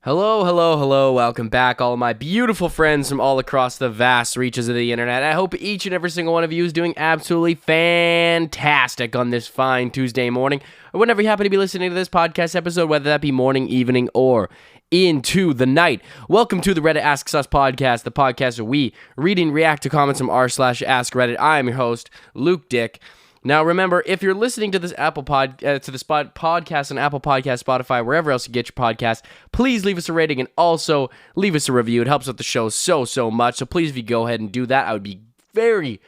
Hello, hello, hello. Welcome back, all of my beautiful friends from all across the vast reaches of the internet. I hope each and every single one of you is doing absolutely fantastic on this fine Tuesday morning, or whenever you happen to be listening to this podcast episode, whether that be morning, evening, or into the night. Welcome to the Redditaksus podcast, the podcast where we read and react to comments from r/AskReddit. I am your host, Luke Dick. Now, remember, if you're listening to this podcast on Apple Podcast, Spotify, wherever else you get your podcast, please leave us a rating and also leave us a review. It helps with the show so much. So please, if you go ahead and do that, I would be very,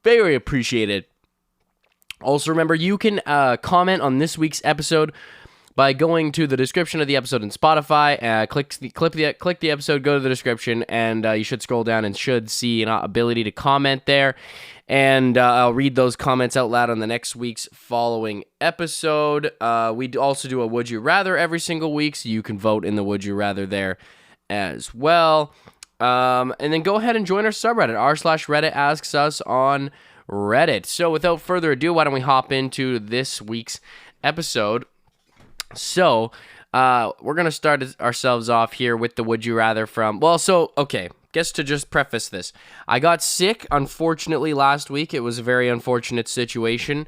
very appreciated. Also, remember, you can comment on this week's episode by going to the description of the episode in Spotify. Click the episode, go to the description, and you should scroll down and should see an ability to comment there. And I'll read those comments out loud on the next week's following episode. We also do a Would You Rather every single week, so you can vote in the Would You Rather there as well. And then go ahead and join our subreddit, r/Redditaskus on Reddit. So without further ado, why don't we hop into this week's episode? So we're going to start ourselves off here with the Would You Rather from... Guess to just preface this, I got sick, unfortunately, last week. It was a very unfortunate situation.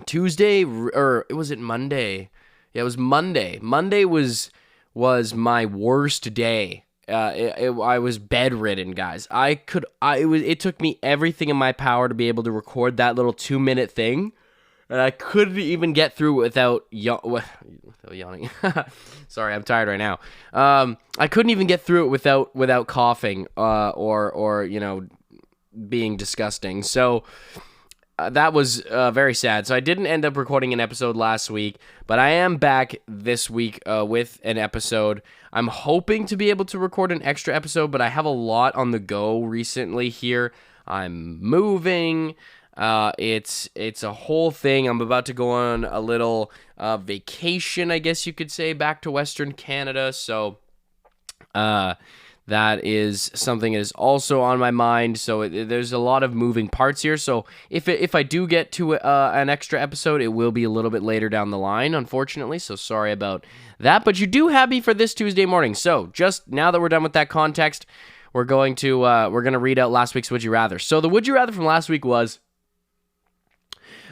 Tuesday, or was it Monday? Yeah, it was Monday. Monday was my worst day. I was bedridden, guys. It took me everything in my power to be able to record that little 2-minute thing. And I couldn't even get through it without yawning. Sorry, I'm tired right now. I couldn't even get through it without coughing or being disgusting. So that was very sad. So I didn't end up recording an episode last week, but I am back this week with an episode. I'm hoping to be able to record an extra episode, but I have a lot on the go recently here. I'm moving. It's a whole thing. I'm about to go on a little vacation, I guess you could say, back to Western Canada. So that is something that is also on my mind. So there's a lot of moving parts here. So if I do get to an extra episode, it will be a little bit later down the line, unfortunately. So sorry about that. But you do have me for this Tuesday morning. So just now that we're done with that context, we're going to read out last week's Would You Rather. So the Would You Rather from last week was: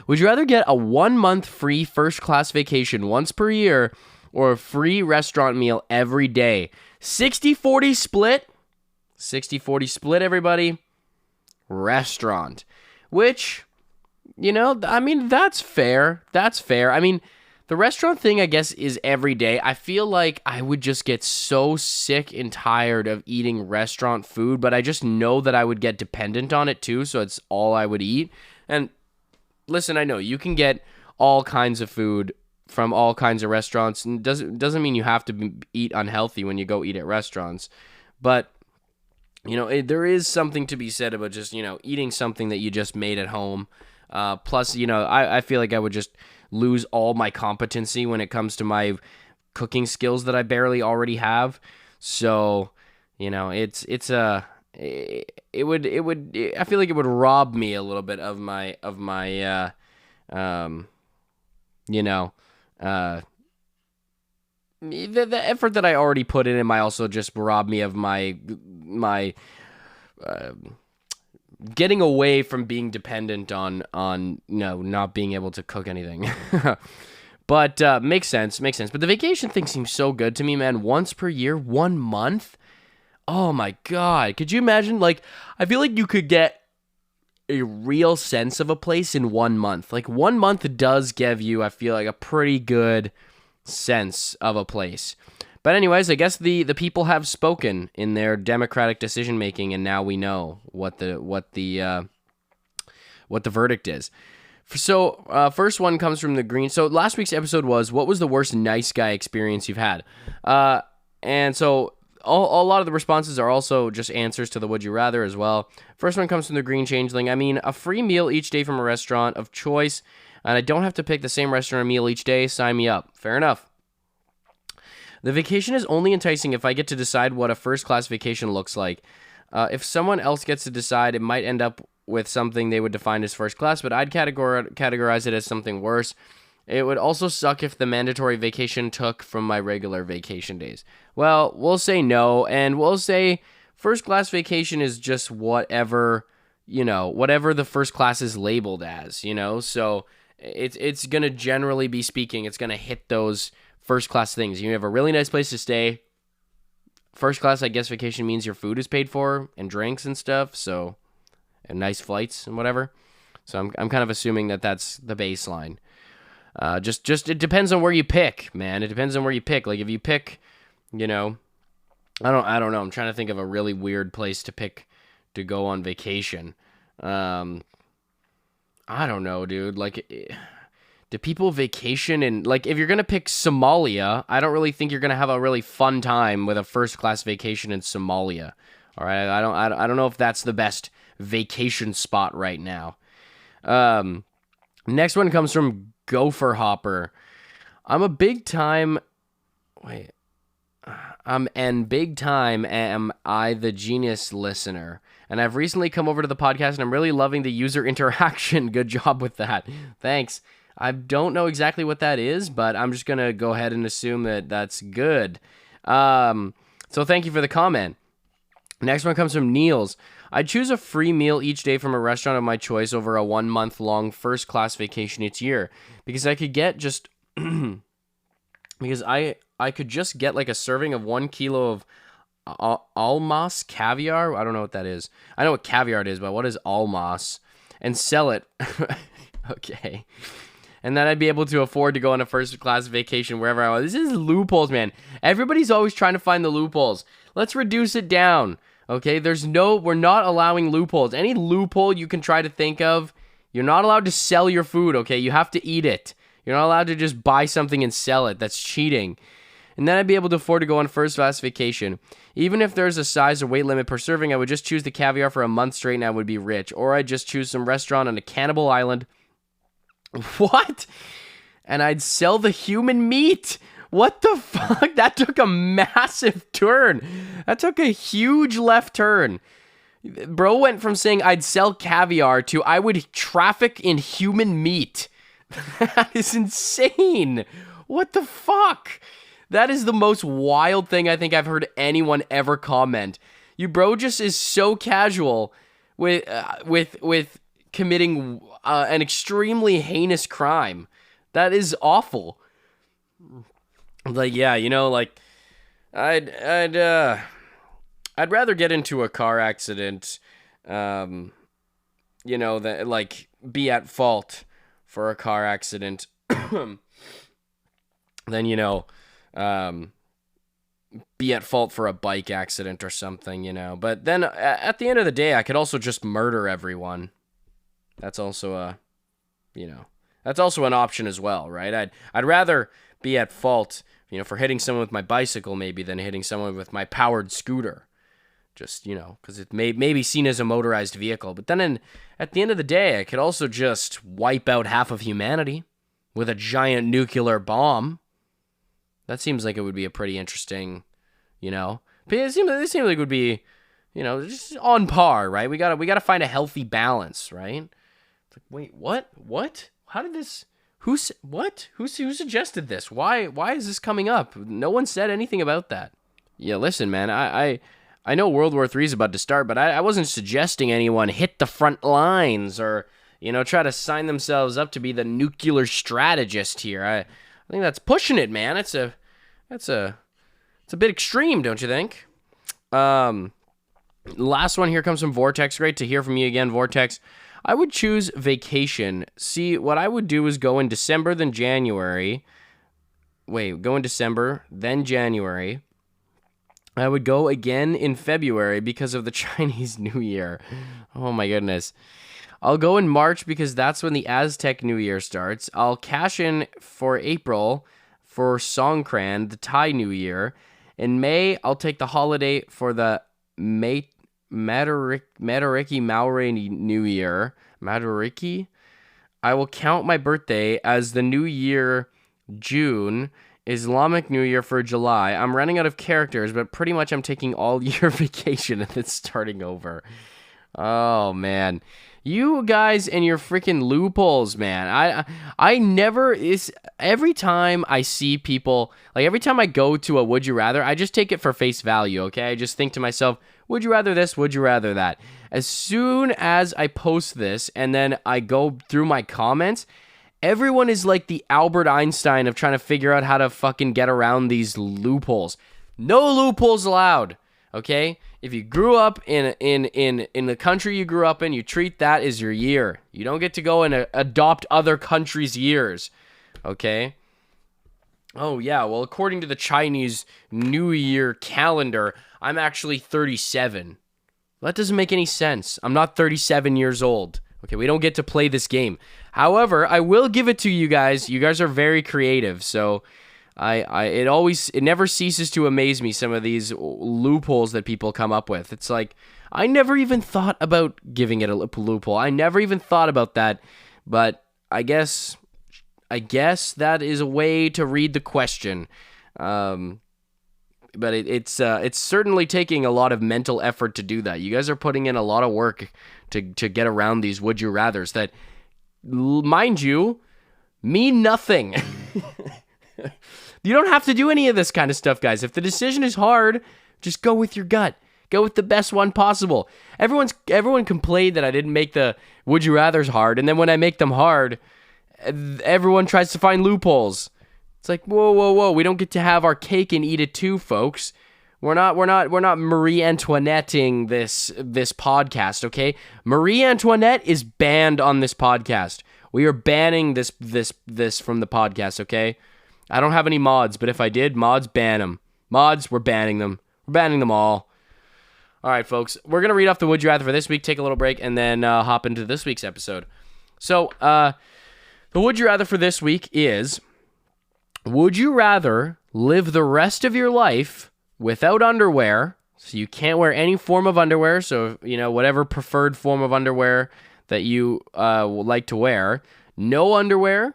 would you rather get a 1-month free first-class vacation once per year or a free restaurant meal every day? 60-40 split. 60-40 split, everybody. Restaurant. Which, that's fair. That's fair. I mean, the restaurant thing, I guess, is every day. I feel like I would just get so sick and tired of eating restaurant food, but I just know that I would get dependent on it too, so it's all I would eat. And listen, I know you can get all kinds of food from all kinds of restaurants, and doesn't mean you have to eat unhealthy when you go eat at restaurants. But there is something to be said about just eating something that you just made at home. Plus, I feel like I would just lose all my competency when it comes to my cooking skills that I barely already have. So, it would I feel like it would rob me a little bit of my the effort that I already put in. It might also just rob me of my getting away from being dependent on not being able to cook anything. But makes sense. But the vacation thing seems so good to me, man. Once per year, 1 month. Oh my God. Could you imagine? I feel like you could get a real sense of a place in 1 month. 1 month does give you, I feel like, a pretty good sense of a place. But anyways, I guess the people have spoken in their democratic decision making, and now we know what the verdict is. So, first one comes from the green. So last week's episode was, what was the worst nice guy experience you've had? And so a lot of the responses are also just answers to the Would You Rather as well. First one comes from the Green Changeling. I mean, a free meal each day from a restaurant of choice, and I don't have to pick the same restaurant meal each day. Sign me up. Fair enough. The vacation is only enticing if I get to decide what a first-class vacation looks like. If someone else gets to decide, it might end up with something they would define as first class, but I'd categorize it as something worse. It would also suck if the mandatory vacation took from my regular vacation days. Well, we'll say no, and we'll say first class vacation is just whatever, whatever the first class is labeled as, So it's going to, generally be speaking, it's going to hit those first class things. You have a really nice place to stay. First class, I guess, vacation means your food is paid for and drinks and stuff, so, and nice flights and whatever. So I'm kind of assuming that that's the baseline. Just it depends on where you pick, man. It depends on where you pick. Like if you pick, I don't know. I'm trying to think of a really weird place to pick to go on vacation. I don't know, dude. Like, do people vacation in, like, if you're gonna pick Somalia, I don't really think you're gonna have a really fun time with a first class vacation in Somalia. All right, I don't know if that's the best vacation spot right now. Next one comes from Gopher Hopper. Big time am I the genius listener, and I've recently come over to the podcast and I'm really loving the user interaction. Good job with that. Thanks. I don't know exactly what that is, but I'm just going to go ahead and assume that that's good. So thank you for the comment. Next one comes from Niels. I'd choose a free meal each day from a restaurant of my choice over a 1 month long first class vacation each year, because I could get just because I could just get like a serving of 1 kilo of almas caviar. I don't know what that is. I know what caviar is, but what is almas? And sell it. Okay. And then I'd be able to afford to go on a first class vacation wherever I want. This is loopholes, man. Everybody's always trying to find the loopholes. Let's reduce it down. Okay, we're not allowing loopholes. Any loophole you can try to think of, you're not allowed to sell your food, okay? You have to eat it. You're not allowed to just buy something and sell it. That's cheating. And then I'd be able to afford to go on first class vacation. Even if there's a size or weight limit per serving, I would just choose the caviar for a month straight and I would be rich. Or I'd just choose some restaurant on a cannibal island. What? And I'd sell the human meat. What the fuck? That took a massive turn. That took a huge left turn. Bro went from saying I'd sell caviar to I would traffic in human meat. That is insane. What the fuck? That is the most wild thing I think I've heard anyone ever comment. You bro just is so casual with committing an extremely heinous crime. That is awful. Like, yeah, like I'd rather get into a car accident, that like be at fault for a car accident than, be at fault for a bike accident or something, But then at the end of the day, I could also just murder everyone. That's also that's also an option as well, right? I'd rather be at fault, for hitting someone with my bicycle maybe than hitting someone with my powered scooter. Just, because it may be seen as a motorized vehicle. But then at the end of the day, I could also just wipe out half of humanity with a giant nuclear bomb. That seems like it would be a pretty interesting, But it seems like it would be, just on par, right? We gotta find a healthy balance, right? It's like, wait, what? How did this? Who suggested this? Why is this coming up? No one said anything about that. Yeah, listen, man. I know World War III is about to start, but I wasn't suggesting anyone hit the front lines or try to sign themselves up to be the nuclear strategist here. I think that's pushing it, man. It's a bit extreme, don't you think? Last one here comes from Vortex. Great to hear from you again, Vortex. I would choose vacation. See, what I would do is go in December, then January. Go in December, then January. I would go again in February because of the Chinese New Year. Oh my goodness. I'll go in March because that's when the Aztec New Year starts. I'll cash in for April for Songkran, the Thai New Year. In May, I'll take the holiday for the Matariki Maori New Year. Matariki? I will count my birthday as the New Year, June. Islamic New Year for July. I'm running out of characters, but pretty much I'm taking all year vacation and then starting over. Oh man, you guys and your freaking loopholes, man. I never is every time I see people, like every time I go to a would you rather, I just take it for face value, okay? I just think to myself, would you rather this, would you rather that? As soon as I post this and then I go through my comments, everyone is like the Albert Einstein of trying to figure out how to fucking get around these loopholes. No loopholes allowed. Okay? If you grew up in the country you grew up in, you treat that as your year. You don't get to go and adopt other countries' years. Okay? Oh yeah, well according to the Chinese New Year calendar, I'm actually 37. That doesn't make any sense. I'm not 37 years old. Okay, we don't get to play this game. However, I will give it to you guys. You guys are very creative, so it never ceases to amaze me, some of these loopholes that people come up with. It's like, I never even thought about giving it a loophole. I never even thought about that, but I guess that is a way to read the question. But it's certainly taking a lot of mental effort to do that. You guys are putting in a lot of work to get around these would you rathers that, mind you, mean nothing. You don't have to do any of this kind of stuff, guys. If the decision is hard, just go with your gut. Go with the best one possible. Everyone complained that I didn't make the would you rathers hard, and then when I make them hard, everyone tries to find loopholes. It's like, whoa. We don't get to have our cake and eat it too, folks. We're not Marie Antoinetting this podcast, okay? Marie Antoinette is banned on this podcast. We are banning this from the podcast, okay? I don't have any mods, but if I did, mods, ban them. Mods, we're banning them. We're banning them all. All right, folks. We're going to read off the Would You Rather for this week, take a little break, and then hop into this week's episode. So, the Would You Rather for this week is, would you rather live the rest of your life without underwear, so you can't wear any form of underwear, so, whatever preferred form of underwear that you would like to wear, no underwear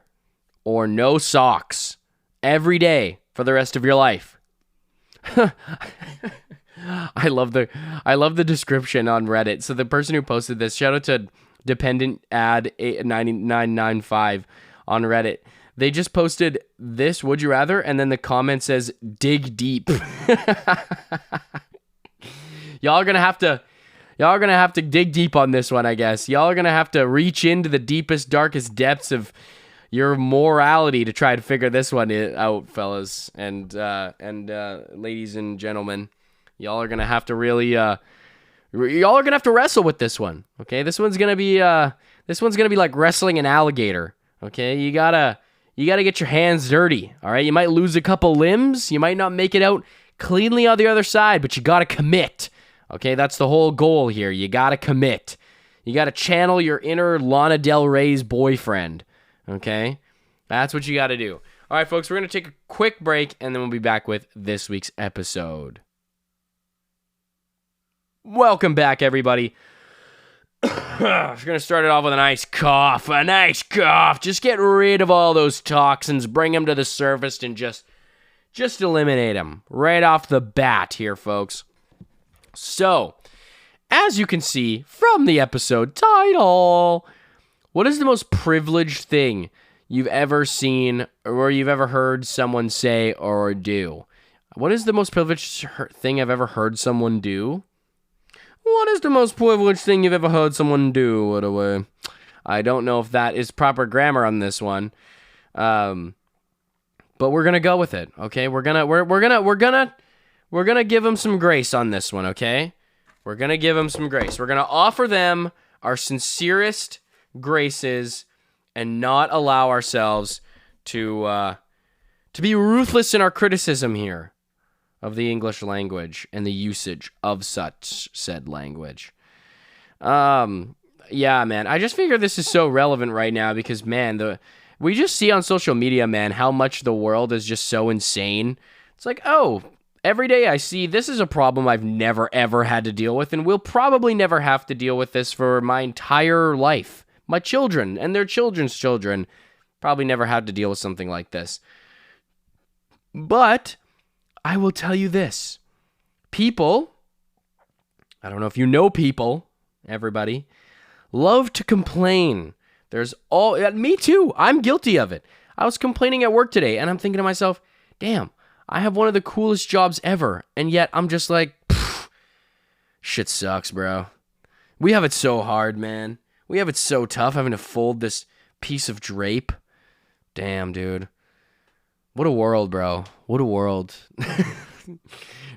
or no socks every day for the rest of your life? I love the description on Reddit. So the person who posted this, shout out to Dependent Ad 9995 on Reddit. They just posted this would you rather, and then the comment says dig deep. Y'all are gonna have to dig deep on this one, I guess. Y'all are gonna have to reach into the deepest, darkest depths of your morality to try to figure this one out, fellas and ladies and gentlemen. Y'all are gonna have to really y'all are gonna have to wrestle with this one. Okay, this one's gonna be like wrestling an alligator. Okay, you gotta get your hands dirty. All right, you might lose a couple limbs, you might not make it out cleanly on the other side, but you gotta commit. Okay, that's the whole goal here. You gotta commit. You gotta channel your inner Lana Del Rey's boyfriend. Okay, that's what you gotta do. All right, folks, we're gonna take a quick break, and then we'll be back with this week's episode. Welcome back, everybody. We're going to start it off with a nice cough. Just get rid of all those toxins, bring them to the surface, and just eliminate them right off the bat here, folks. So, as you can see from the episode title, what is the most privileged thing you've ever seen or you've ever heard someone say or do? What is the most privileged thing I've ever heard someone do? What is the most privileged thing you've ever heard someone do? What a way. I don't know if that is proper grammar on this one. But we're going to go with it. Okay? We're going to give them some grace on this one, okay? We're going to give them some grace. We're going to offer them our sincerest graces and not allow ourselves to be ruthless in our criticism here of the English language and the usage of such said language. Yeah, man. I just figure this is so relevant right now because, man, we just see on social media, man, how much the world is just so insane. It's like, oh, every day I see this is a problem I've never, ever had to deal with, and will probably never have to deal with this for my entire life. My children and their children's children probably never had to deal with something like this. But I will tell you this. People, I don't know if you know people, everybody, love to complain. Me too. I'm guilty of it. I was complaining at work today, and I'm thinking to myself, damn, I have one of the coolest jobs ever, and yet I'm just like, shit sucks, bro. We have it so hard, man. We have it so tough having to fold this piece of drape. Damn, dude. What a world, bro. What a world.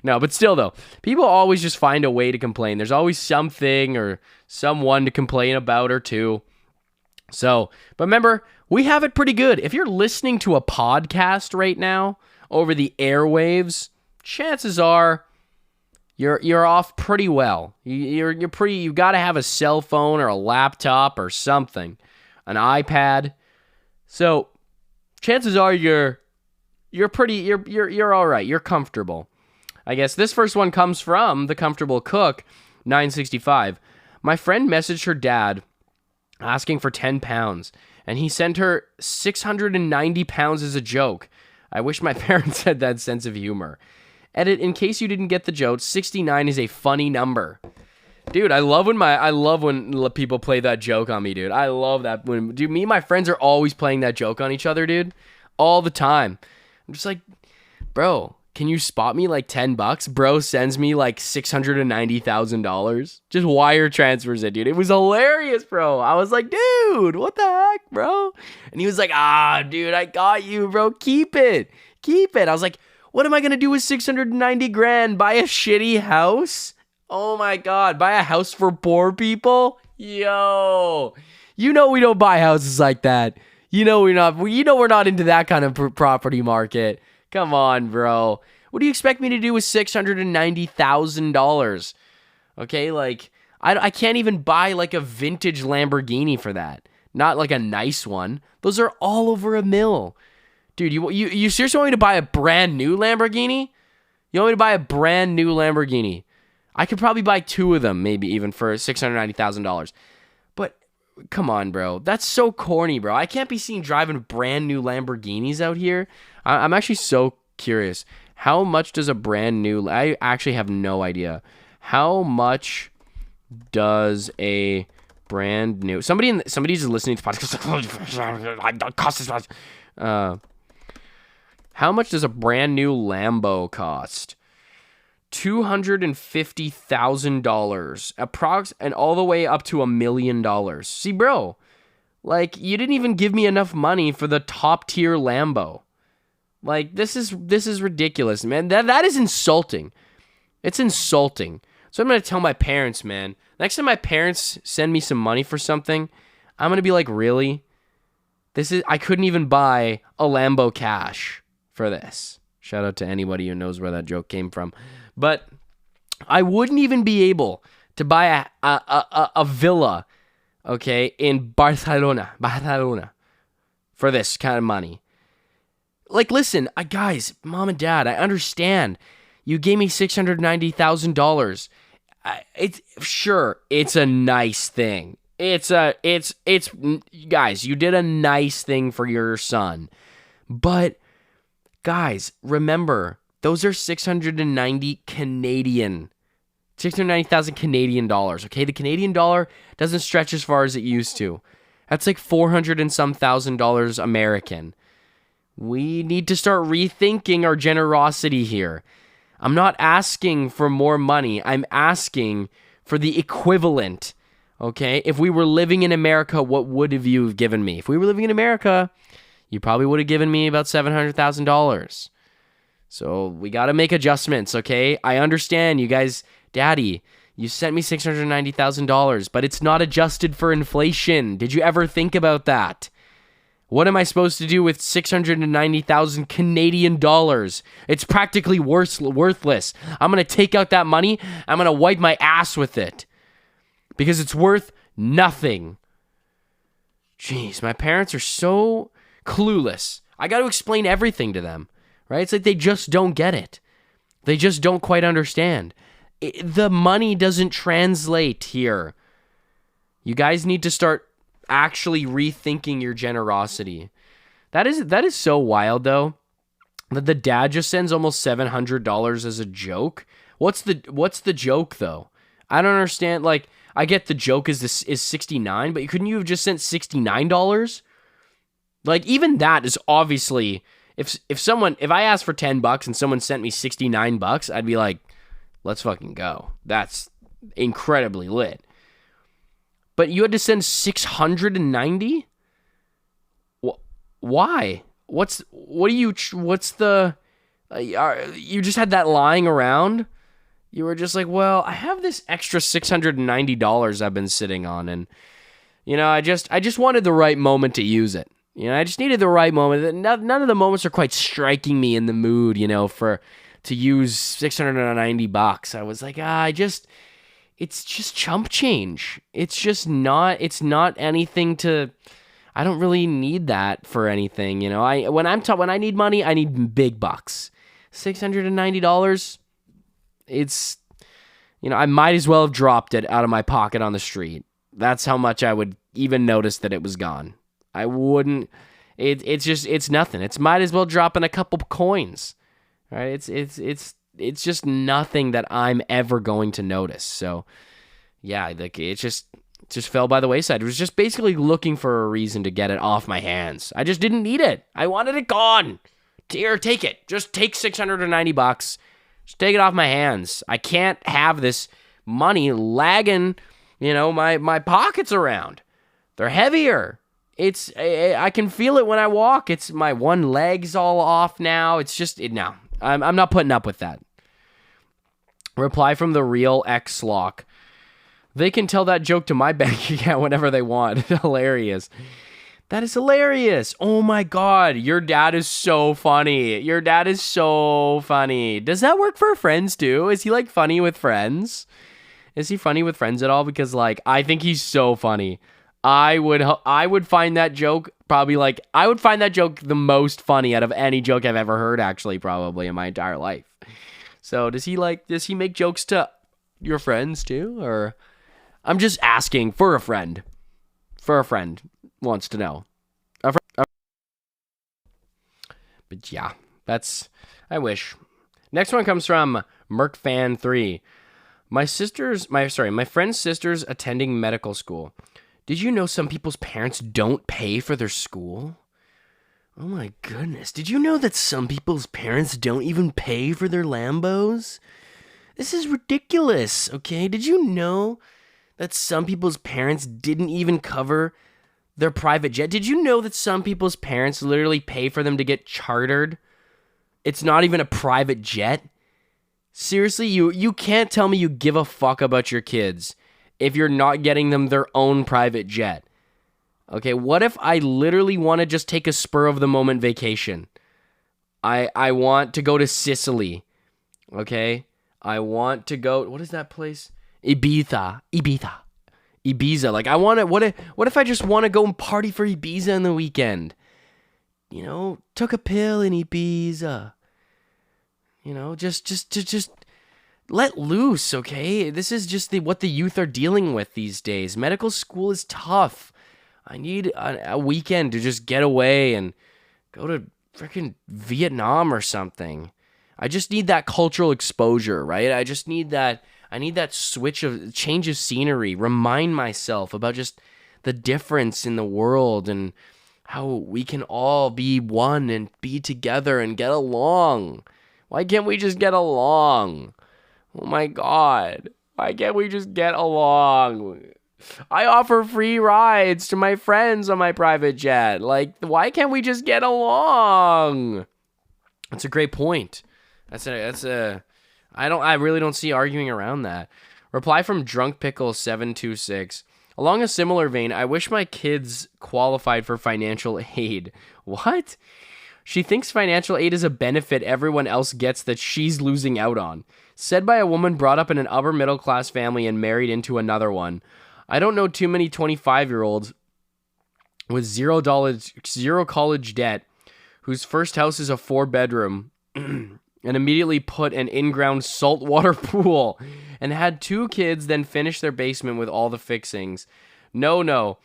No, but still, though, people always just find a way to complain. There's always something or someone to complain about or to. So, but remember, we have it pretty good. If you're listening to a podcast right now over the airwaves, chances are you're off pretty well. You got to have a cell phone or a laptop or something, an iPad. So, chances are you're all right. You're comfortable. I guess this first one comes from the Comfortable Cook 965. My friend messaged her dad asking for 10 pounds, and he sent her 690 pounds as a joke. I wish my parents had that sense of humor. Edit, in case you didn't get the joke, 69 is a funny number. Dude, I love when people play that joke on me, dude. I love that. Me and my friends are always playing that joke on each other, dude. All the time. I'm just like, bro, can you spot me like $10? Bro sends me like $690,000. Just wire transfers it, dude. It was hilarious, bro. I was like, dude, what the heck, bro? And he was like, dude, I got you, bro. Keep it. I was like, what am I going to do with 690 grand? Buy a shitty house? Oh my God. Buy a house for poor people? Yo. You know we don't buy houses like that. You know we're not into that kind of property market. Come on, bro. What do you expect me to do with $690,000? Okay, like, I can't even buy, like, a vintage Lamborghini for that. Not, like, a nice one. Those are all over $1 million. Dude, you seriously want me to buy a brand new Lamborghini? You want me to buy a brand new Lamborghini? I could probably buy 2 of them, maybe even for $690,000. But come on, bro. That's so corny, bro. I can't be seen driving brand new Lamborghinis out here. I'm actually so curious. How much does a brand new... I actually have no idea. How much does a brand new... Somebody's listening to the podcast. How much does a brand new Lambo cost? $250,000, and all the way up to $1 million. See, bro, like, you didn't even give me enough money for the top tier Lambo. Like, this is ridiculous, man. That is insulting. It's insulting. So I'm gonna tell my parents, man. Next time my parents send me some money for something, I'm gonna be like, really? I couldn't even buy a Lambo cash for this. Shout out to anybody who knows where that joke came from. But I wouldn't even be able to buy a villa, okay, in Barcelona, for this kind of money. Like, listen, guys, mom and dad, I understand. You gave me $690,000. It's a nice thing. It's guys, you did a nice thing for your son. But guys, remember, those are 690,000 Canadian dollars, okay? The Canadian dollar doesn't stretch as far as it used to. That's like $400 and some thousand American. We need to start rethinking our generosity here. I'm not asking for more money. I'm asking for the equivalent, okay? If we were living in America, what would have you given me? If we were living in America, you probably would have given me about $700,000. So we got to make adjustments, okay? I understand you guys, Daddy, you sent me $690,000, but it's not adjusted for inflation. Did you ever think about that? What am I supposed to do with 690,000 Canadian dollars? It's practically worthless. I'm going to take out that money. I'm going to wipe my ass with it because it's worth nothing. Jeez, my parents are so clueless. I got to explain everything to them, right? It's like they just don't get it. They just don't quite understand. The money doesn't translate here. You guys need to start actually rethinking your generosity. That is so wild, though, that the dad just sends almost $700 as a joke. What's the joke, though? I don't understand. Like, I get the joke is $69, but couldn't you have just sent $69? Like, even that is obviously, if I asked for $10 and someone sent me $69, I'd be like, let's fucking go. That's incredibly lit. But you had to send 690? Why? You just had that lying around? You were just like, well, I have this extra $690 I've been sitting on, and I just wanted the right moment to use it. I just needed the right moment. None of the moments are quite striking me in the mood, to use $690. I was like, it's just chump change. It's not anything to, I don't really need that for anything. When I need money, I need big bucks. $690, it's, I might as well have dropped it out of my pocket on the street. That's how much I would even notice that it was gone. I wouldn't, it's nothing. It's might as well drop in a couple coins, right? It's just nothing that I'm ever going to notice. So yeah, like it just fell by the wayside. It was just basically looking for a reason to get it off my hands. I just didn't need it. I wanted it gone. Here, take it. Just take $690. Just take it off my hands. I can't have this money lagging, my pockets around. They're heavier. I can feel it when I walk. It's my one leg's all off now. It's just, no. I'm not putting up with that. Reply from the real X-Lock. They can tell that joke to my bank account whenever they want. Hilarious. That is hilarious. Oh my God. Your dad is so funny. Does that work for friends too? Is he like funny with friends? Is he funny with friends at all? Because like, I think he's so funny. I would find that joke the most funny out of any joke I've ever heard, actually, probably in my entire life. So does he make jokes to your friends too? Or I'm just asking for a friend. Wants to know. But yeah, I wish. Next one comes from MerkFan3. My friend's sister's attending medical school. Did you know some people's parents don't pay for their school? Oh my goodness. Did you know that some people's parents don't even pay for their Lambos? This is ridiculous, okay? Did you know that some people's parents didn't even cover their private jet? Did you know that some people's parents literally pay for them to get chartered? It's not even a private jet. Seriously, you can't tell me you give a fuck about your kids if you're not getting them their own private jet. Okay, what if I literally want to just take a spur of the moment vacation? I want to go to Sicily. Okay? I want to go, what is that place? Ibiza. Like, I want to, what if I just want to go and party for Ibiza on the weekend? Took a pill in Ibiza. Just let loose, okay? This is just what the youth are dealing with these days. Medical school is tough. I need a weekend to just get away and go to freaking Vietnam or something. I just need that cultural exposure, right? I need that change of scenery. Remind myself about just the difference in the world and how we can all be one and be together and get along. Why can't we just get along? Oh my God. Why can't we just get along? I offer free rides to my friends on my private jet. Like, why can't we just get along? That's a great point. I really don't see arguing around that. Reply from DrunkPickle726. Along a similar vein, I wish my kids qualified for financial aid. What? She thinks financial aid is a benefit everyone else gets that she's losing out on. Said by a woman brought up in an upper middle class family and married into another one. I don't know too many 25-year-olds with zero college debt whose first house is a 4-bedroom and immediately put an in-ground saltwater pool and had 2 kids, then finished their basement with all the fixings. No.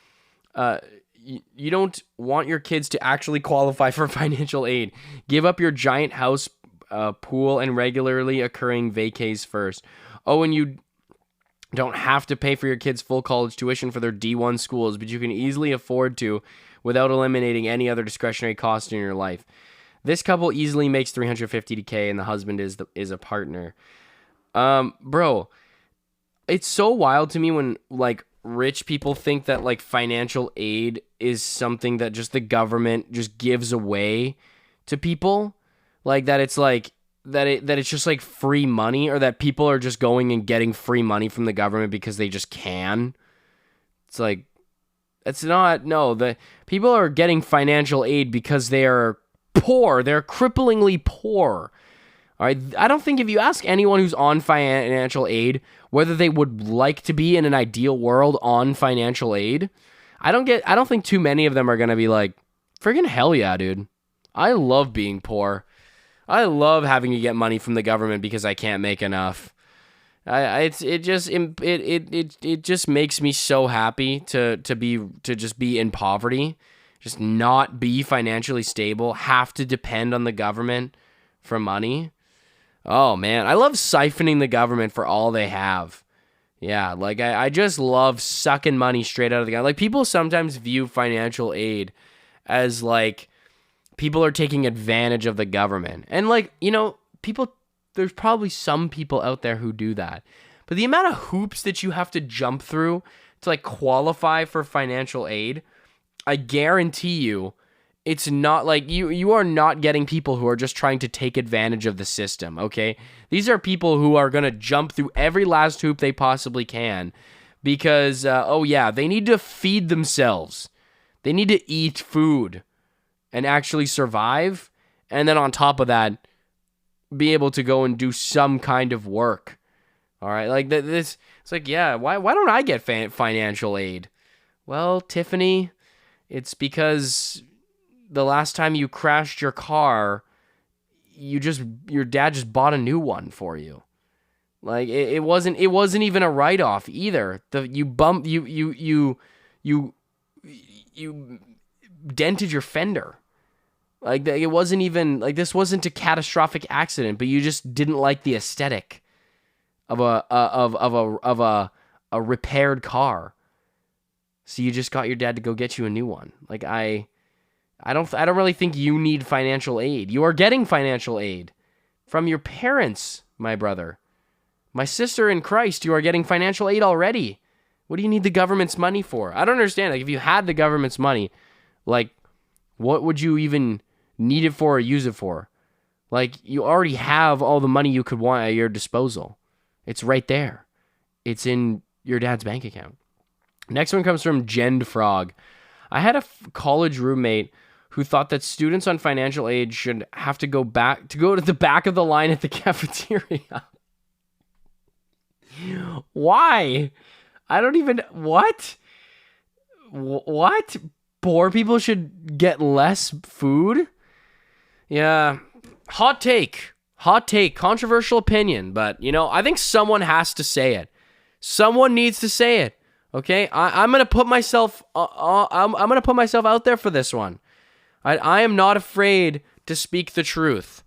You don't want your kids to actually qualify for financial aid. Give up your giant house, pool, and regularly occurring vacays first. Oh, and you don't have to pay for your kids' full college tuition for their D1 schools, but you can easily afford to without eliminating any other discretionary cost in your life. This couple easily makes $350K, and the husband is a partner. Bro, it's so wild to me when like rich people think that like financial aid is something that just the government just gives away to people, like that it's like that it's just like free money, or that people are just going and getting free money from the government because they just can. It's like, it's not. No, the people are getting financial aid because they are poor. They're cripplingly poor. All right, I don't think if you ask anyone who's on financial aid whether they would like to be in an ideal world on financial aid, I don't think too many of them are gonna be like, friggin' hell yeah, dude. I love being poor. I love having to get money from the government because I can't make enough. It just makes me so happy to just be in poverty, just not be financially stable, have to depend on the government for money. Oh man, I love siphoning the government for all they have. Yeah, like I just love sucking money straight out of the government. Like people sometimes view financial aid as like people are taking advantage of the government. And like, you know, there's probably some people out there who do that. But the amount of hoops that you have to jump through to like qualify for financial aid, I guarantee you it's not like you are not getting people who are just trying to take advantage of the system, okay? These are people who are going to jump through every last hoop they possibly can because, they need to feed themselves. They need to eat food and actually survive. And then on top of that, be able to go and do some kind of work. All right, like this, it's like, yeah, why don't I get financial aid? Well, Tiffany, it's because the last time you crashed your car, your dad just bought a new one for you. Like it wasn't even a write-off either. You dented your fender. Like it wasn't even like this wasn't a catastrophic accident, but you just didn't like the aesthetic of a repaired car. So you just got your dad to go get you a new one. Like I don't really think you need financial aid. You are getting financial aid from your parents, my brother. My sister in Christ, you are getting financial aid already. What do you need the government's money for? I don't understand. Like if you had the government's money, like what would you even need it for or use it for? Like you already have all the money you could want at your disposal. It's right there. It's in your dad's bank account. Next one comes from Jen Frog. I had a college roommate who thought that students on financial aid should have to go to the back of the line at the cafeteria. Why? I don't even... What? What? Poor people should get less food? Yeah. Hot take, controversial opinion, but, you know, I think someone has to say it. Someone needs to say it, okay? I'm going to put myself... I'm going to put myself out there for this one. I am not afraid to speak the truth,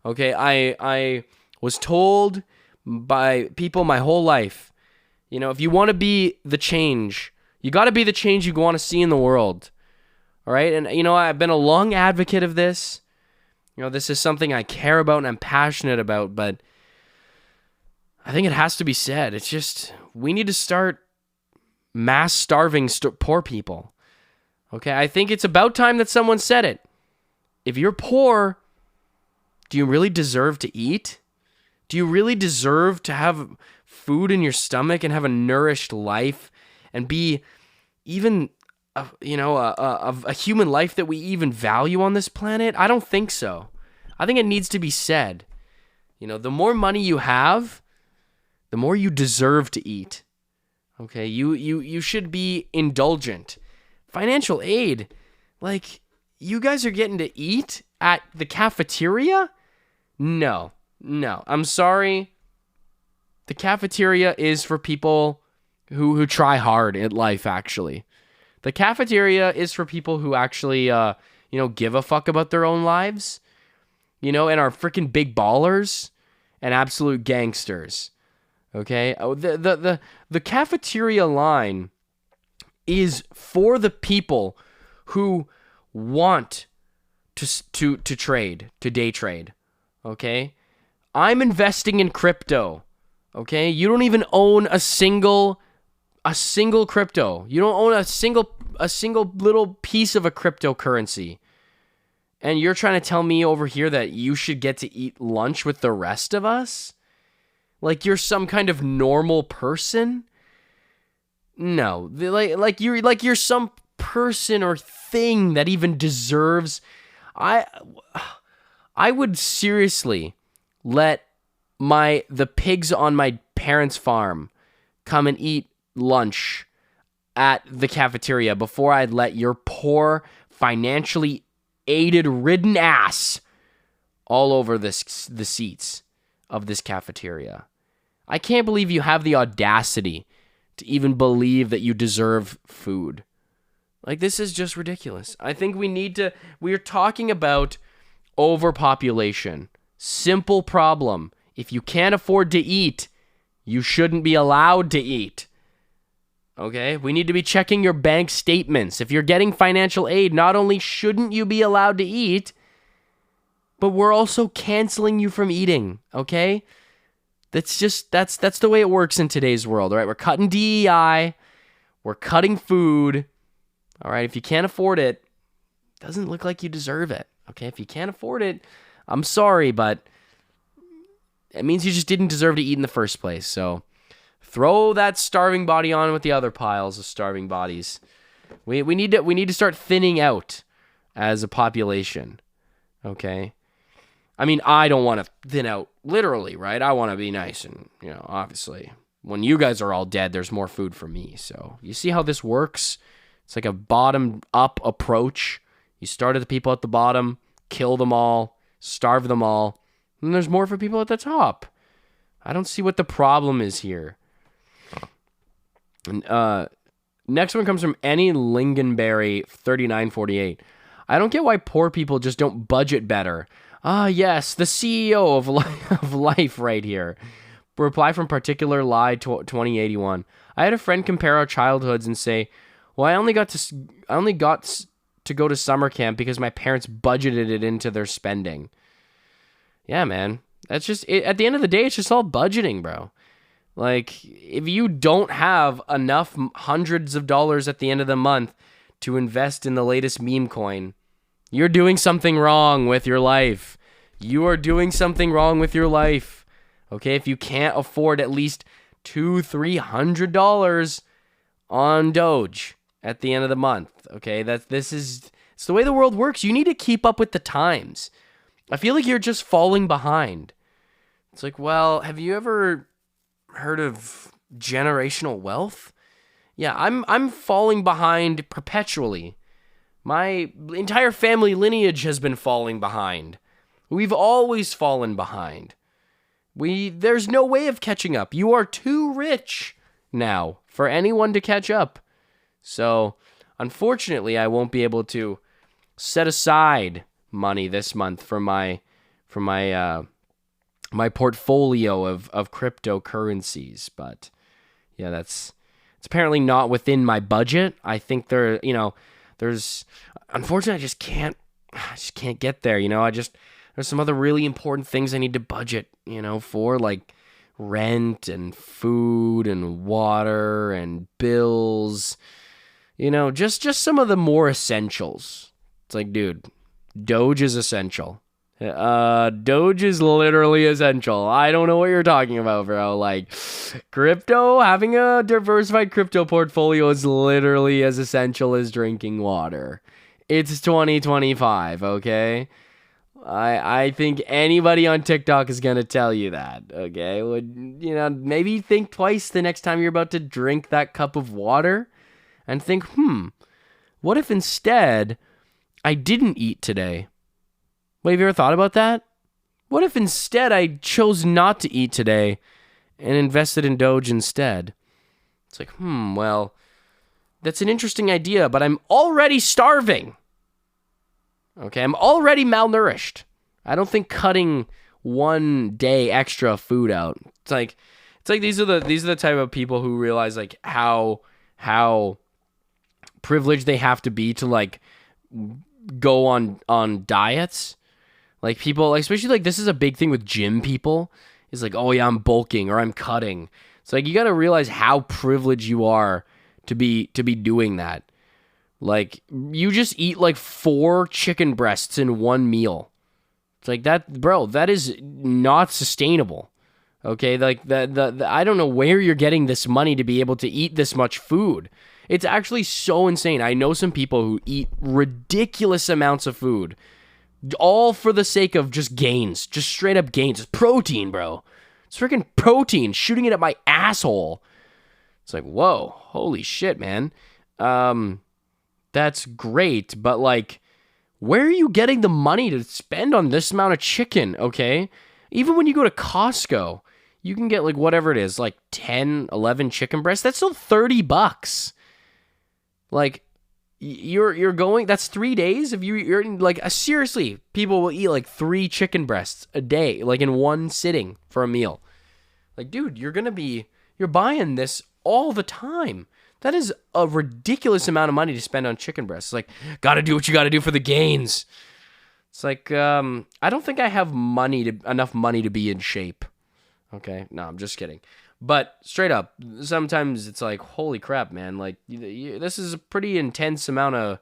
okay? I was told by people my whole life, you know, if you want to be the change, you got to be the change you want to see in the world, all right? And, you know, I've been a long advocate of this. You know, this is something I care about and I'm passionate about, but I think it has to be said. It's just, we need to start mass starving poor people. Okay, I think it's about time that someone said it. If you're poor, do you really deserve to eat? Do you really deserve to have food in your stomach and have a nourished life and be even, a human life that we even value on this planet? I don't think so. I think it needs to be said. You know, the more money you have, the more you deserve to eat. Okay, you should be indulgent. Financial aid, like, you guys are getting to eat at the cafeteria? No, I'm sorry. The cafeteria is for people who try hard in life, actually. The cafeteria is for people who actually, give a fuck about their own lives, you know, and are freaking big ballers and absolute gangsters. Okay? The cafeteria line is for the people who want to trade, to day trade. Okay? I'm investing in crypto. Okay? You don't even own a single crypto. You don't own a single little piece of a cryptocurrency. And you're trying to tell me over here that you should get to eat lunch with the rest of us? Like you're some kind of normal person? No, like you're some person or thing that even deserves. I would seriously let the pigs on my parents' farm come and eat lunch at the cafeteria before I'd let your poor, financially aided, ridden ass all over the seats of this cafeteria. I can't believe you have the audacity to even believe that you deserve food. Like, this is just ridiculous. I think we're talking about overpopulation. Simple problem. If you can't afford to eat, you shouldn't be allowed to eat. Okay? We need to be checking your bank statements. If you're getting financial aid, not only shouldn't you be allowed to eat, but we're also canceling you from eating. Okay? That's the way it works in today's world, all right? We're cutting DEI. We're cutting food. All right? If you can't afford it, it doesn't look like you deserve it. Okay? If you can't afford it, I'm sorry, but it means you just didn't deserve to eat in the first place. So throw that starving body on with the other piles of starving bodies. We need to start thinning out as a population. Okay? I mean, I don't want to thin out literally, right? I want to be nice and, obviously, when you guys are all dead, there's more food for me. So you see how this works? It's like a bottom-up approach. You start at the people at the bottom, kill them all, starve them all, and there's more for people at the top. I don't see what the problem is here. And, next one comes from Annie Lingonberry 3948. I don't get why poor people just don't budget better. Ah, yes, the CEO of life right here. Reply from Particular Lie 2081. I had a friend compare our childhoods and say, "Well, I only got to go to summer camp because my parents budgeted it into their spending." Yeah, man. That's just it. At the end of the day, it's just all budgeting, bro. Like, if you don't have enough hundreds of dollars at the end of the month to invest in the latest meme coin, you're doing something wrong with your life. You are doing something wrong with your life. Okay, if you can't afford at least $200-$300 on Doge at the end of the month, okay, it's the way the world works. You need to keep up with the times. I feel like you're just falling behind. It's like, well, have you ever heard of generational wealth? Yeah, I'm falling behind perpetually. My entire family lineage has been falling behind. We've always fallen behind. There's no way of catching up. You are too rich now for anyone to catch up. So, unfortunately, I won't be able to set aside money this month for my portfolio of cryptocurrencies. But yeah, it's apparently not within my budget. I think there's unfortunately I just can't get there. There's some other really important things I need to budget, for, like rent and food and water and bills, just some of the more essentials. It's like, dude, Doge is essential. Doge is literally essential. I don't know what you're talking about, bro. Like, crypto, having a diversified crypto portfolio is literally as essential as drinking water. It's 2025, okay? I think anybody on TikTok is going to tell you that, okay? Maybe think twice the next time you're about to drink that cup of water and think, what if instead I didn't eat today? Have you ever thought about that? What if instead I chose not to eat today and invested in Doge instead? It's like, well, that's an interesting idea, but I'm already starving. Okay, I'm already malnourished. I don't think cutting one day extra food out. It's like like these are the type of people who realize like how privileged they have to be to like go on diets. Like people, like, especially like this is a big thing with gym people. Is like, oh yeah, I'm bulking or I'm cutting. It's like you got to realize how privileged you are to be doing that. Like you just eat like 4 chicken breasts in one meal. It's like that, bro. That is not sustainable. Okay, like the I don't know where you're getting this money to be able to eat this much food. It's actually so insane. I know some people who eat ridiculous amounts of food, all for the sake of just gains, just straight up gains. It's protein, bro. It's freaking protein shooting it at my asshole. It's like, whoa, holy shit, man. That's great, but like, where are you getting the money to spend on this amount of chicken, okay? Even when you go to Costco, you can get like whatever it is, like 10, 11 chicken breasts. That's still $30. Like, you're going, that's 3 days. If you're like, seriously, people will eat like 3 chicken breasts a day, like in one sitting for a meal. Like, dude, you're buying this all the time. That is a ridiculous amount of money to spend on chicken breasts. It's like, gotta do what you gotta do for the gains. It's like, I don't think I have enough money to be in shape. Okay, no, I'm just kidding. But straight up, sometimes it's like, holy crap, man! Like, this is a pretty intense amount of,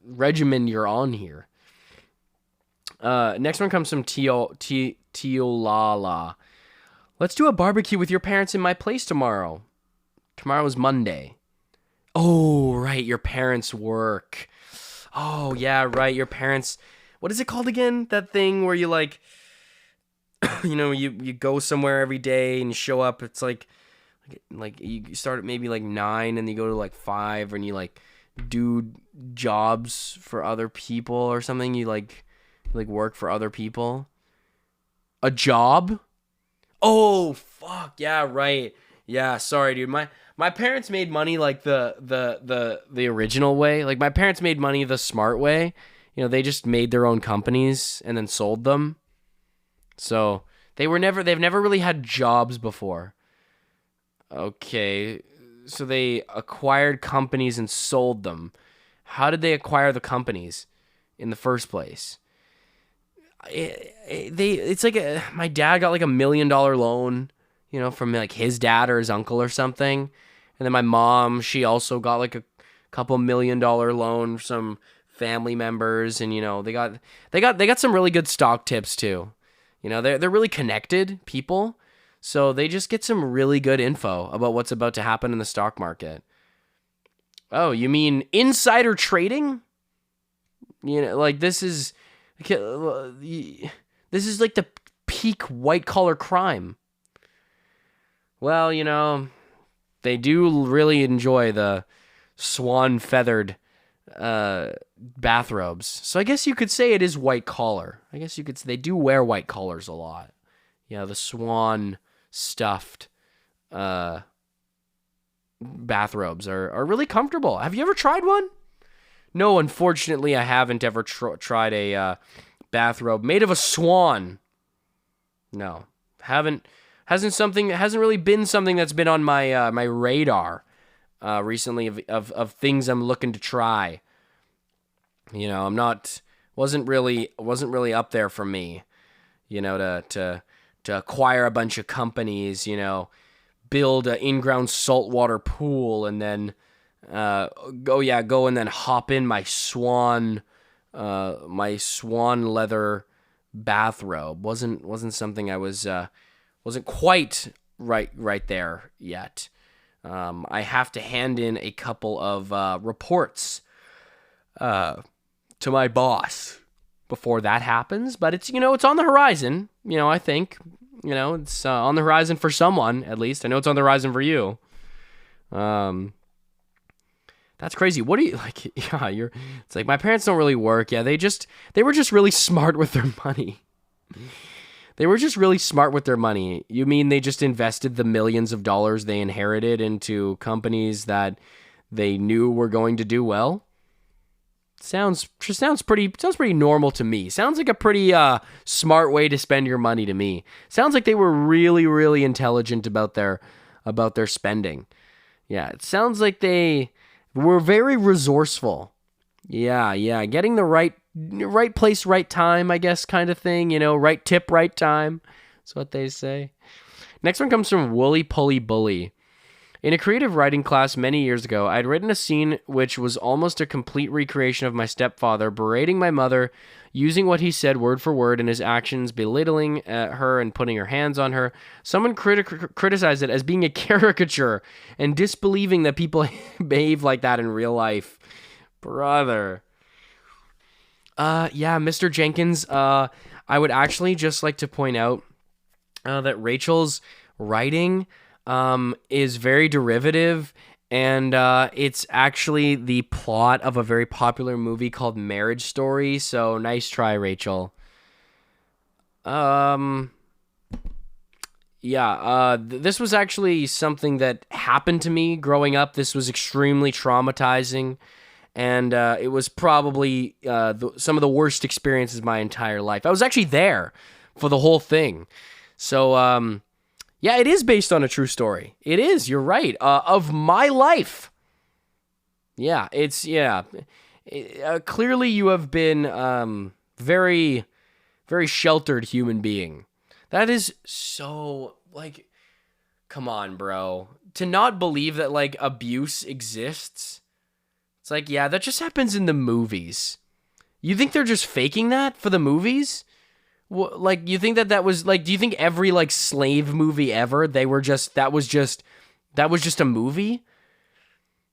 regimen you're on here. Next one comes from Tiolala. Let's do a barbecue with your parents in my place tomorrow. Tomorrow is Monday. Oh, right, your parents work. Oh, yeah, right, your parents. What is it called again? That thing where you like, you go somewhere every day and you show up. It's like you start at maybe like 9 and you go to like 5 and you like do jobs for other people or something. You like work for other people. A job? Oh, fuck. Yeah, right. Yeah, sorry, dude. My parents made money like the original way. Like my parents made money the smart way. They just made their own companies and then sold them. So they've never really had jobs before. Okay. So they acquired companies and sold them. How did they acquire the companies in the first place? It's like my dad got like $1 million loan, from like his dad or his uncle or something. And then my mom, she also got like a couple $1 million loan from some family members, and they got some really good stock tips too. They're really connected people, so they just get some really good info about what's about to happen in the stock market. Oh, you mean insider trading? Like this is like the peak white collar crime. Well, they do really enjoy the swan feathered bathrobes. So I guess you could say it is white collar. I guess you could say they do wear white collars a lot. Yeah, the swan stuffed bathrobes are really comfortable. Have you ever tried one? No, unfortunately, I haven't ever tried a bathrobe made of a swan. No, hasn't really been something that's been on my my radar recently of things I'm looking to try. Wasn't really up there for me, to acquire a bunch of companies, build an in-ground saltwater pool, and then go and then hop in my swan leather bathrobe. Wasn't something I wasn't quite right there yet. I have to hand in a couple of reports to my boss before that happens, but it's on the horizon. I think it's on the horizon for someone, at least. I know it's on the horizon for you. That's crazy. What do you like? Yeah, it's like my parents don't really work. Yeah, they were just really smart with their money. They were just really smart with their money. You mean they just invested the millions of dollars they inherited into companies that they knew were going to do well? Sounds pretty normal to me. Sounds like a pretty smart way to spend your money to me. Sounds like they were really, really intelligent about their spending. Yeah, it sounds like they were very resourceful. Yeah, getting the right place, right time, I guess, kind of thing. Right tip, right time. That's what they say. Next one comes from Wooly Pulley Bully. In a creative writing class many years ago, I'd written a scene which was almost a complete recreation of my stepfather berating my mother, using what he said word for word and his actions, belittling her and putting her hands on her. Someone criticized it as being a caricature and disbelieving that people behave like that in real life. Brother. Yeah, Mr. Jenkins, I would actually just like to point out that Rachel's writing is very derivative, and it's actually the plot of a very popular movie called Marriage Story, so nice try, Rachel. This was actually something that happened to me growing up. This was extremely traumatizing, and it was probably some of the worst experiences of my entire life. I was actually there for the whole thing. So, yeah, it is based on a true story. It is, you're right, of my life. Yeah, clearly you have been very, very sheltered human being. That is so, come on, bro. To not believe that, abuse exists, it's yeah, that just happens in the movies. You think they're just faking that for the movies? You think that was do you think every slave movie ever that was just a movie?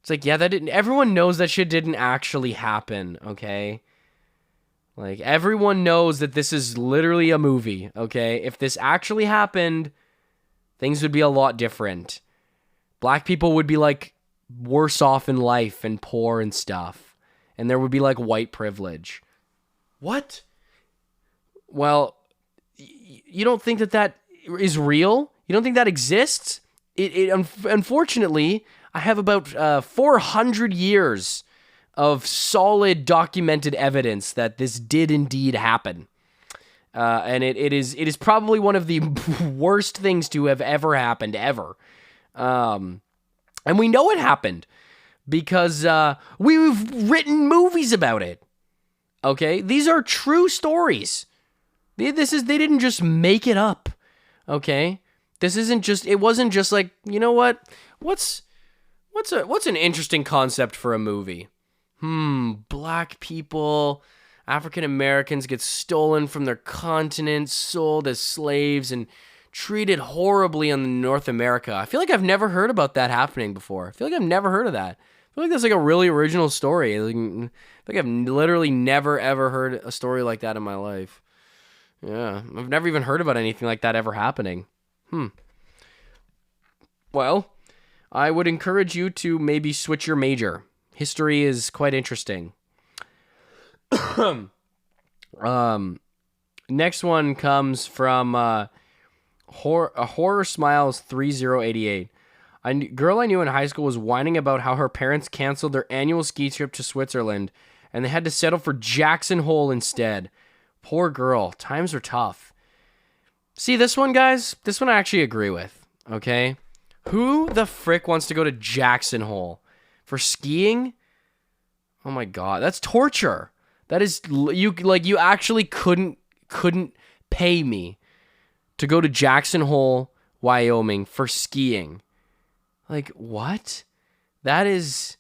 It's yeah, that didn't, everyone knows that shit didn't actually happen, okay? Everyone knows that this is literally a movie, okay? If this actually happened, things would be a lot different. Black people would be worse off in life and poor and stuff. And there would be white privilege. What? Well, you don't think that is real? You don't think that exists? Unfortunately, I have about 400 years of solid documented evidence that this did indeed happen. And it is probably one of the worst things to have ever happened, ever. And we know it happened because we've written movies about it. Okay? These are true stories. They didn't just make it up, okay? It wasn't just you know what? What's an interesting concept for a movie? Black people, African Americans get stolen from their continent, sold as slaves, and treated horribly in North America. I feel like I've never heard about that happening before. I feel like I've never heard of that. I feel like that's a really original story. I feel like I've literally never, ever heard a story like that in my life. Yeah, I've never even heard about anything like that ever happening. Well, I would encourage you to maybe switch your major. History is quite interesting. Next one comes from Horror Smiles 3088. A girl I knew in high school was whining about how her parents canceled their annual ski trip to Switzerland, and they had to settle for Jackson Hole instead. Poor girl. Times are tough. See, this one, guys? This one I actually agree with, okay? Who the frick wants to go to Jackson Hole? For skiing? Oh my god, that's torture. That is, you actually couldn't pay me to go to Jackson Hole, Wyoming for skiing. What? That is,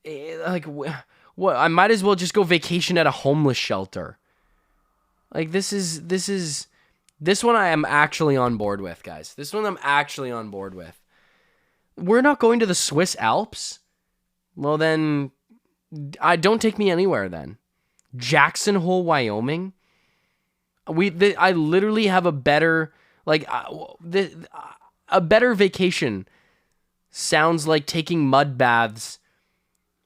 what? I might as well just go vacation at a homeless shelter. This one I am actually on board with, guys. This one I'm actually on board with. We're not going to the Swiss Alps? Well, then, don't take me anywhere then. Jackson Hole, Wyoming? I literally have a better, a better vacation sounds like taking mud baths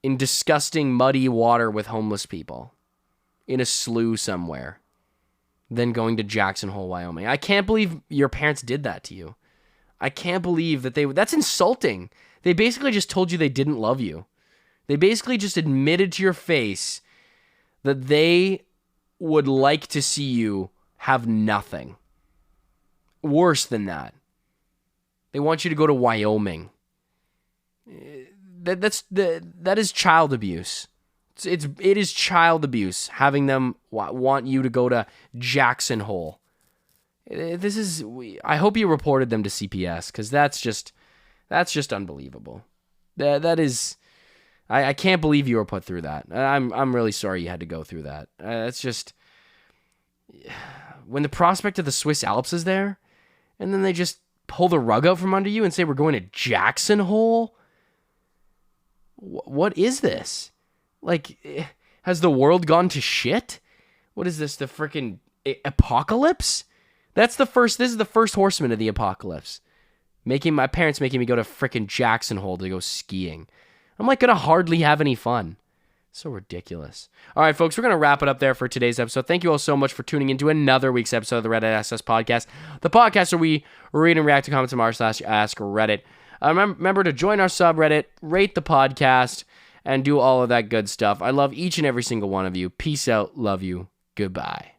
in disgusting muddy water with homeless people in a slough somewhere than going to Jackson Hole, Wyoming. I can't believe your parents did that to you. I can't believe that that's insulting. They basically just told you they didn't love you. They basically just admitted to your face that they would like to see you have nothing. Worse than that. They want you to go to Wyoming. That is child abuse. It is child abuse having them want you to go to Jackson Hole. I hope you reported them to CPS, because that's just unbelievable. That is, I can't believe you were put through that. I'm really sorry you had to go through that. It's just, when the prospect of the Swiss Alps is there, and then they just pull the rug out from under you and say we're going to Jackson Hole. What is this? Like, has the world gone to shit? What is this, the freaking apocalypse? This is the first horseman of the apocalypse. My parents making me go to freaking Jackson Hole to go skiing. I'm like gonna hardly have any fun. So ridiculous. All right, folks, we're going to wrap it up there for today's episode. Thank you all so much for tuning into another week's episode of the Redditaksus podcast, the podcast where we read and react to comments from r/AskReddit. Remember to join our subreddit, rate the podcast, and do all of that good stuff. I love each and every single one of you. Peace out. Love you. Goodbye.